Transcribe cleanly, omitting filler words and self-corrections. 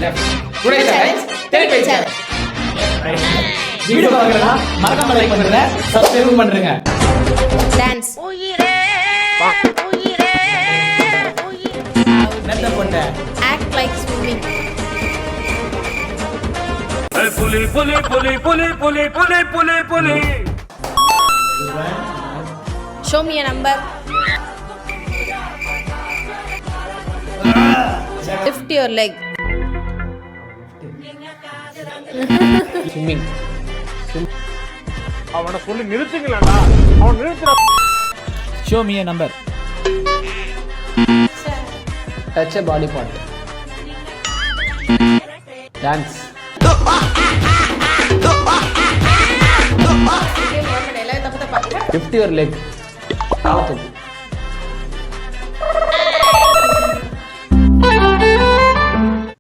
Today challenge Telepay challenge. Video பார்க்கறதா மறக்காம like பண்ணுங்க, சப்ஸ்கிரைப் பண்ணுங்க. டான்ஸ். நெட்ட போட்ட. Act like swimming. புலி புலி புலி புலி புலி புலி புலி புலி. Show me a number. Lift your leg. Swimming. அவனை சொல்லி நிறுத்துங்களா? அவன் நிறுத்துற. Show me a number. Touch a body part. Dance. Lift your leg.